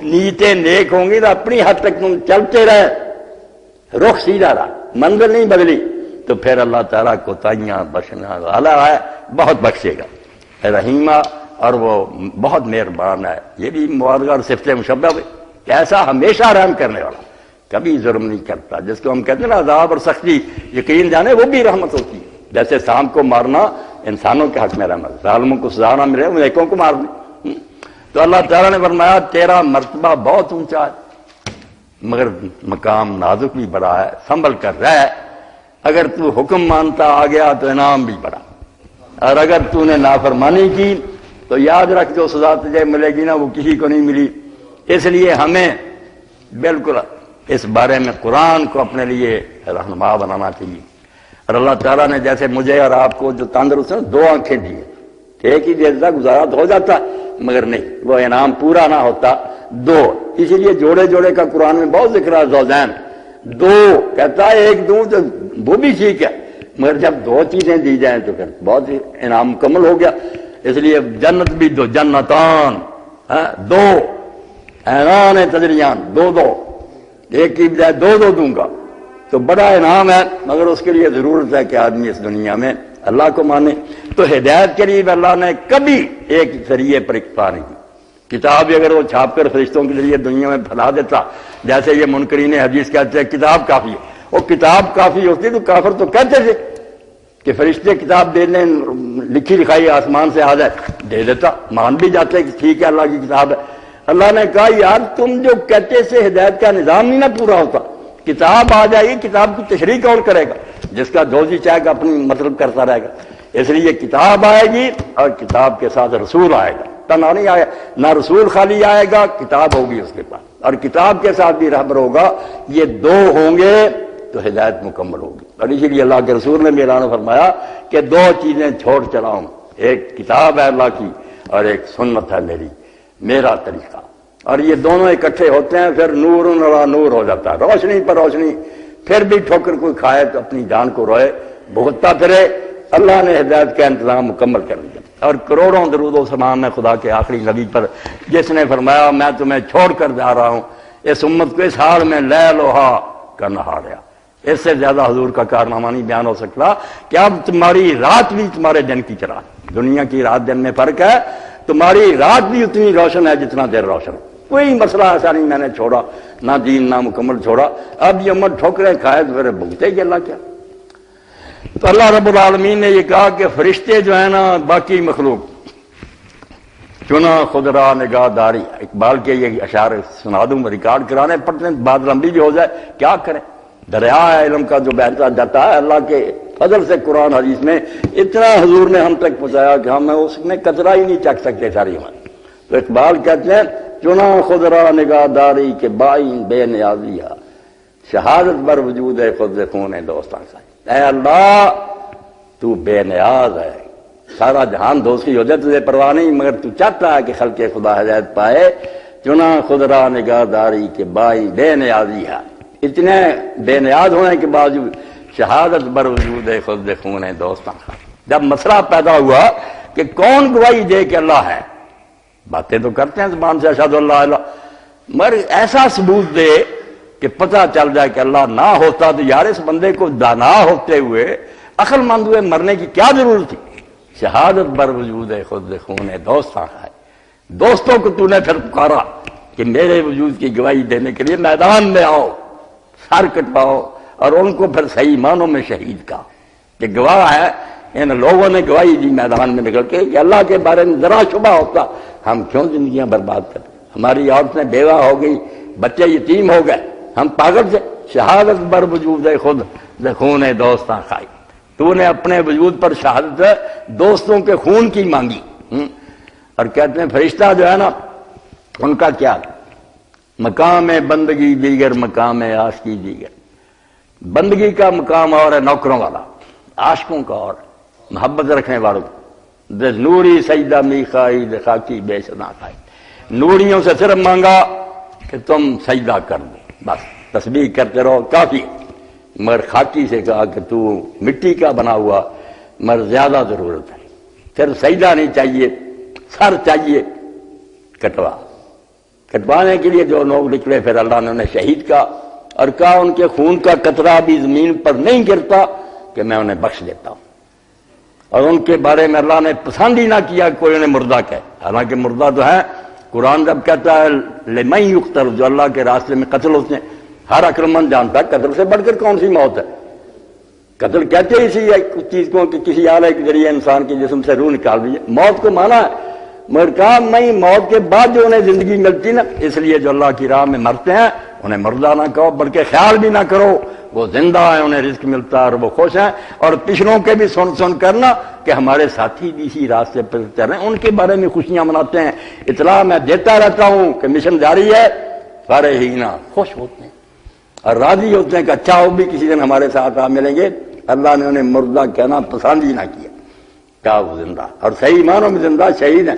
نیتیں نیک ہوں گی تو اپنی حد تک تم چلتے رہے، رخ سیدھا رہا، منزل نہیں بدلی، تو پھر اللہ تعالیٰ کوتاہیاں بخشنا والا ہے، بہت بخشے گا۔ رحیمہ، اور وہ بہت مہربان ہے، یہ بھی مبالغہ اور صفت مشبہ ہے کہ ایسا ہمیشہ رحم کرنے والا، کبھی ظلم نہیں کرتا۔ جس کو ہم کہتے ہیں نا عذاب اور سختی، یقین جانے وہ بھی رحمت ہوتی ہے۔ جیسے سانپ کو مارنا انسانوں کے حق میں رحمت، ظالموں کو سزا نہ ملے، نیکوں کو مار دیں۔ تو اللہ تعالیٰ نے فرمایا تیرا مرتبہ بہت اونچا ہے، مگر مقام نازک بھی بڑا ہے، سنبھل کر رہ۔ اگر تو حکم مانتا آ گیا تو انعام بھی بڑا، اور اگر تو نے نافرمانی کی تو یاد رکھ جو سزا تجھے ملے گی نا وہ کسی کو نہیں ملی۔ اس لیے ہمیں بالکل اس بارے میں قرآن کو اپنے لیے رہنما بنانا چاہیے۔ اور اللہ تعالیٰ نے جیسے مجھے اور آپ کو جو تندرست ہے 2 آنکھیں دی ہیں، ایک ہی جیسا گزارا ہو جاتا مگر نہیں، وہ انعام پورا نہ ہوتا 2۔ اسی لیے جوڑے جوڑے کا قرآن میں بہت ذکر ہے، زوجین 2 کہتا ہے، 1 دوں تو وہ بھی ٹھیک ہے، مگر جب دو چیزیں دی جائیں تو پھر بہت ہی انعام مکمل ہو گیا. اس لیے جنت بھی دو، جنتان دو، اعلان تجریان دو دو، ایک کی بجائے دو دو دوں گا تو بڑا انعام ہے. مگر اس کے لیے ضرورت ہے کہ آدمی اس دنیا میں اللہ کو مانے. تو ہدایت کے لیے اللہ نے کبھی ایک ذریعے پر اکتفا نہیں کی. کتاب بھی اگر وہ چھاپ کر فرشتوں کے ذریعے دنیا میں پھیلا دیتا، جیسے یہ منکرین حدیث کہتے ہیں کتاب کافی ہے، وہ کتاب کافی ہوتی تو کافر تو کہتے تھے کہ فرشتے کتاب دے دیں، لکھی لکھائی آسمان سے آ جائے، دے دیتا، مان بھی جاتے کہ ٹھیک ہے اللہ کی کتاب ہے. اللہ نے کہا یار تم جو کہتے سے ہدایت کا نظام نہیں نہ پورا ہوتا، کتاب آ جائے گی، کتاب کی تشریح کون کرے گا؟ جس کا جو جی چاہے گا اپنی مطلب کرتا رہے گا. اس لیے کتاب آئے گی اور کتاب کے ساتھ رسول آئے گا. تنہا نہیں آئے، نہ رسول خالی آئے گا، کتاب ہوگی اس کے پاس، اور کتاب کے ساتھ بھی رہبر ہوگا. یہ دو ہوں گے تو ہدایت مکمل ہوگی. اور اسی لیے اللہ کے رسول نے بھی اعلان فرمایا کہ دو چیزیں چھوڑ چلا ہوں، ایک کتاب ہے اللہ کی اور ایک سنت ہے میرا طریقہ. اور یہ دونوں اکٹھے ہوتے ہیں پھر نور علی نور ہو جاتا ہے، روشنی پر روشنی. پھر بھی ٹھوکر کوئی کھائے تو اپنی جان کو روئے، بھگتتا پھرے. اللہ نے ہدایت کا انتظام مکمل کر دیا. اور کروڑوں درود و سلام ہے خدا کے آخری نبی پر، جس نے فرمایا میں تمہیں چھوڑ کر جا رہا ہوں اس امت کو اس حال میں لیلھا کنہارا. اس سے زیادہ حضور کا کارنامہ نہیں بیان ہو سکتا کہ اب تمہاری رات بھی تمہارے دن کی طرح. دنیا کی رات دن میں فرق ہے، تمہاری رات بھی اتنی روشن ہے جتنا دیر روشن. کوئی مسئلہ ایسا نہیں میں نے چھوڑا، نہ دین نہ مکمل چھوڑا. اب یہ امت ٹھوکریں کھائے تو پھر بھگتے گی اللہ کیا. تو اللہ رب العالمین نے یہ کہا کہ فرشتے جو ہیں نا، باقی مخلوق چنا خود را نگاہ داری. اقبال کے یہ اشعار سنا دوں، ریکارڈ کرانے پڑتے ہیں، بات لمبی بھی ہو جائے، کیا کریں. دریا ہے علم کا جو بہتا جاتا ہے. اللہ کے فضل سے قرآن حدیث میں اتنا حضور نے ہم تک پہنچایا کہ ہم اس میں قطرہ ہی نہیں چکھ سکتے ساری عمر. تو اقبال کہتے ہیں چنا خود را نگاہ داری کے بائیں بے نیازی ہے، شہادت بر وجود ہے خود خون دوستان کا. اے اللہ تو بے نیاز ہے، سارا جہان دوستی ہو جائے تجھے پرواہ نہیں، مگر تو چاہتا ہے کہ خلق خدا ہدایت پائے. چنا خود را نگاہ داری کے بائیں بے نیازی ہے، اتنے بے نیاز ہونے کے باوجود شہادت بر وجود ہے خود خون دوستان کا. جب مسئلہ پیدا ہوا کہ کون گواہی دے کہ اللہ ہے، باتیں تو کرتے ہیں زبان سے اشہد اللہ الہ، مگر ایسا ثبوت دے کہ پتہ چل جائے کہ اللہ نہ ہوتا تو یار اس بندے کو دانا ہوتے ہوئے عقل مند ہوئے مرنے کی کیا ضرورت تھی. شہادت بر وجود ہے خود خون دوستاں ہے. دوستوں کو تو نے پھر پکارا کہ میرے وجود کی گواہی دینے کے لیے میدان میں آؤ، سر کٹواؤ، اور ان کو پھر صحیح معنوں میں شہید کہا کہ گواہ ہے. ان لوگوں نے گواہی دی میدان میں نکل کے کہ اللہ کے بارے میں ذرا شبہ ہوتا ہم کیوں زندگیاں برباد کرتے. ہماری عورتیں بیوہ ہو گئی، بچے یتیم ہو گئے، ہم پاگل تھے. شہادت بر وجود خود خون دوستاں کھائی. تو نے اپنے وجود پر شہادت دوستوں کے خون کی مانگی. اور کہتے ہیں فرشتہ جو ہے نا، ان کا کیا مقام بندگی دیگر مقام عاشقی دیگر. بندگی کا مقام اور ہے نوکروں والا، عاشقوں کا اور محبت رکھنے والوں کو. نوری سجدہ میخائی خاکی بے سنا کھائی. نوریوں سے صرف مانگا کہ تم سجدہ کر دو، بس تسبیح کرتے رہو کافی. مگر خاکی سے کہا کہ تو مٹی کا بنا ہوا، مگر زیادہ ضرورت ہے. پھر سجدہ نہیں چاہیے، سر چاہیے. کٹوانے کے لیے جو لوگ نکلے پھر اللہ نے انہیں شہید کہا اور کہا ان کے خون کا قطرہ بھی زمین پر نہیں گرتا کہ میں انہیں بخش دیتا ہوں. اور ان کے بارے میں اللہ نے پسند ہی نہ کیا کوئی انہیں مردہ کہے، حالانکہ مردہ تو ہے. قرآن جب کہتا ہے لمن یقتل، جو اللہ کے راستے میں قتل ہوتے ہیں، ہر عقلمند جانتا ہے قتل سے بڑھ کر کون سی موت ہے. قتل کہتے ہی اسی چیز کو کہ کسی آلے کے ذریعے انسان کے جسم سے روح نکال دیجیے. موت کو مانا ہے، مگر کہا میں موت کے بعد جو انہیں زندگی ملتی نا، اس لیے جو اللہ کی راہ میں مرتے ہیں انہیں مردہ نہ کہو، بلکہ خیال بھی نہ کرو وہ زندہ ہیں، انہیں رزق ملتا ہے اور وہ خوش ہیں. اور پچھلوں کے بھی سن کرنا کہ ہمارے ساتھی بھی اسی راستے پر چل رہے ہیں، ان کے بارے میں خوشیاں مناتے ہیں. اطلاع میں دیتا رہتا ہوں کہ مشن جاری ہے. فرحین، خوش ہوتے ہیں اور راضی ہوتے ہیں کہ اچھا وہ بھی کسی دن ہمارے ساتھ آ ملیں گے. اللہ نے انہیں مردہ کہنا پسند ہی نہ کیا، کہا وہ زندہ، اور صحیح معنوں میں زندہ شہید ہیں.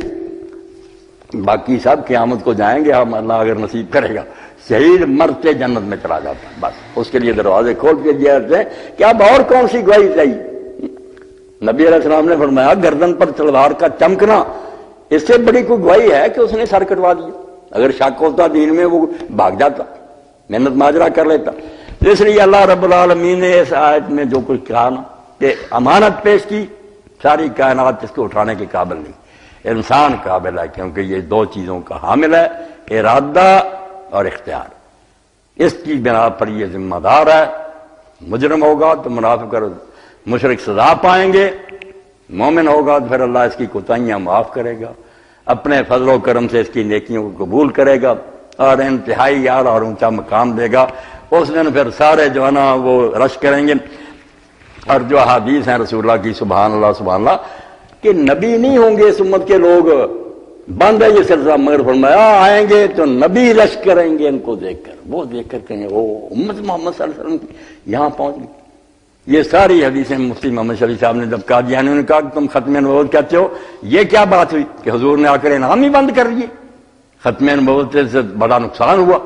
باقی سب قیامت کو جائیں گے ہم، اللہ اگر نصیب کرے گا. شہید مرتے جنت میں چلا جاتا ہے، بس اس کے لیے دروازے کھول کے دیا جاتے ہیں کہ اب اور کون سی گواہی چاہیے. نبی علیہ السلام نے فرمایا گردن پر تلوار کا چمکنا اس سے بڑی کوئی گواہی ہے کہ اس نے سر کٹوا دیا. اگر شک ہوتا دین میں وہ بھاگ جاتا, محنت ماجرہ کر لیتا. اس لیے اللہ رب العالمین نے اس آیت میں جو کچھ کہا نا کہ امانت پیش کی, ساری کائنات اس کو اٹھانے کے قابل نہیں, انسان قابل ہے کیونکہ یہ دو چیزوں کا حامل ہے, ارادہ اور اختیار. اس کی بنا پر یہ ذمہ دار ہے. مجرم ہوگا تو منافق اور مشرک سزا پائیں گے, مومن ہوگا تو پھر اللہ اس کی کوتاہیاں معاف کرے گا, اپنے فضل و کرم سے اس کی نیکیوں کو قبول کرے گا اور انتہائی اعلیٰ اور اونچا مقام دے گا. اس دن پھر سارے جو ہے نا وہ رش کریں گے. اور جو حدیث ہیں رسول اللہ کی, سبحان اللہ کہ نبی نہیں ہوں گے اس امت کے لوگ, بند ہے یہ سلسلہ, مگر فرمایا آئیں گے تو نبی رش کریں گے ان کو دیکھ کر, وہ دیکھ کر کہیں او امت محمد صلی اللہ علیہ وسلم کی یہاں پہنچ گئی. یہ ساری حدیثیں مفتی محمد شریف صاحب نے جب قادیانیوں نے کہا کہ تم ختم نبوت کہتے ہو, یہ کیا بات ہوئی کہ حضور نے آ کر انعام ہی بند کر دیے. ختم نبوت سے بڑا نقصان ہوا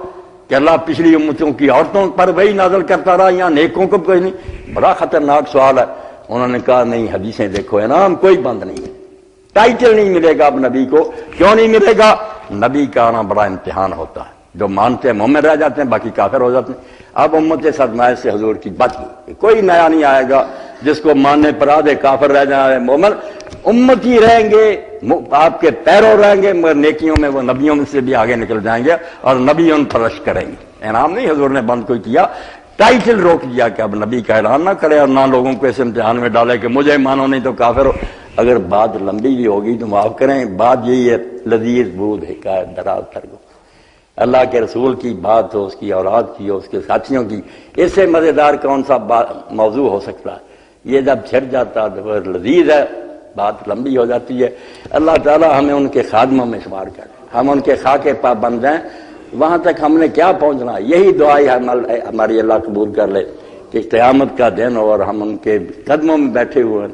کہ اللہ پچھلی امتوں کی عورتوں پر وہی نازل کرتا رہا, یہاں نیکوں کو کوئی نہیں. بڑا خطرناک سوال ہے. انہوں نے کہا نہیں, حدیثیں دیکھو, انعام کوئی بند نہیں ہے, ٹائٹل نہیں ملے گا اب نبی کو. کیوں نہیں ملے گا؟ نبی کا آنا بڑا امتحان ہوتا ہے. جو مانتے ہیں مومن رہ جاتے ہیں, باقی کافر ہو جاتے ہیں. اب امت صدمائے سے حضور کی بچ گئی, کوئی نیا نہیں آئے گا جس کو ماننے پر آدھے کافر رہ جائیں, مومن امت ہی رہیں گے, آپ کے پیرو رہیں گے, مگر نیکیوں میں وہ نبیوں میں سے بھی آگے نکل جائیں گے اور نبی ان پر رش کریں گے. انعام نہیں حضور نے بند کوئی کیا, ٹائٹل روک دیا کہ اب نبی کا اعلان نہ کرے اور نہ لوگوں کو اس امتحان میں ڈالے کہ مجھے مانو نہیں تو کافر ہو. اگر بات لمبی بھی ہوگی تو معاف کریں, بات یہی ہے لذیذ بود حکایت دراز ترگو. اللہ کے رسول کی بات ہو, اس کی اولاد کی ہو, اس کے ساتھیوں کی, اس سے مزیدار کون سا موضوع ہو سکتا ہے؟ یہ جب چھٹ جاتا تو پھر لذیذ ہے, بات لمبی ہو جاتی ہے. اللہ تعالی ہمیں ان کے خادموں میں شمار کر, ہم ان کے خاکے پابند ہیں. وہاں تک ہم نے کیا پہنچنا, یہی دعائی ہماری اللہ قبول کر لے کہ قیامت کا دن اور ہم ان کے قدموں میں بیٹھے ہوئے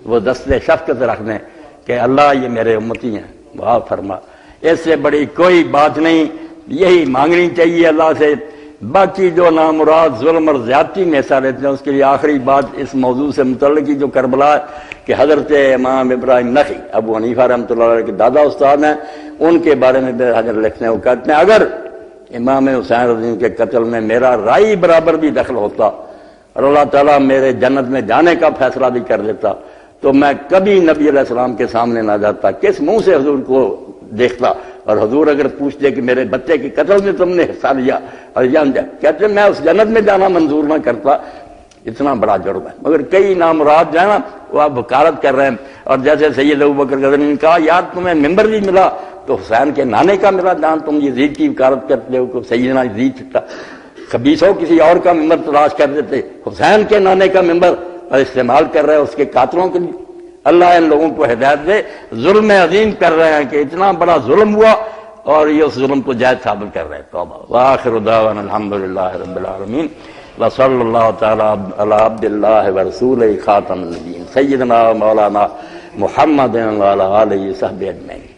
وہ دست شفقت رکھ دیں کہ اللہ یہ میرے امتی ہیں, معاف فرما. اس سے بڑی کوئی بات نہیں, یہی مانگنی چاہیے اللہ سے. باقی جو نامراد ظلم اور زیادتی میں حصہ لیتے ہیں اس کے لیے آخری بات اس موضوع سے متعلق جو کربلا کہ حضرت امام ابراہیم نخعی ابو حنیفہ رحمۃ اللہ علیہ کے دادا استاد ہیں, ان کے بارے میں حضرت لکھتے ہیں, وہ کہتے ہیں اگر امام حسین رضی اللہ کے قتل میں میرا رائی برابر بھی دخل ہوتا اور اللہ تعالیٰ میرے جنت میں جانے کا فیصلہ بھی کر دیتا تو میں کبھی نبی علیہ السلام کے سامنے نہ جاتا, کس منہ سے حضور کو دیکھتا. اور حضور اگر پوچھتے کہ میرے بچے کے قتل میں تم نے حصہ لیا اور کہتے میں اس جنت میں جانا منظور نہ کرتا, اتنا بڑا جرم ہے. مگر کئی نامراد جو ہے نا وہ آپ وکالت کر رہے ہیں. اور جیسے سید ابوبکر غزنوی نے کہا یار تمہیں ممبر بھی ملا تو حسین کے نانے کا ملا, جہاں تم یزید کی وکالت کرتے ہو کہ سیدنا یزید تھا, خبیث ہو کسی اور کا ممبر تلاش کر دیتے, حسین کے نانے کا ممبر اور استعمال کر رہے اس کے قاتلوں کے لیے. اللہ ان لوگوں کو ہدایت دے. ظلم عظیم کر رہے ہیں کہ اتنا بڑا ظلم ہوا اور یہ اس ظلم کو جائز ثابت کر رہے ہیں. توبہ. وآخر دعوانا الحمدللہ رب العالمین وصلی اللہ تعالی علی عبد اللہ ورسولہ خاتم النبیین سیدنا مولانا محمد وعلی آلہ وصحبہ اجمعین.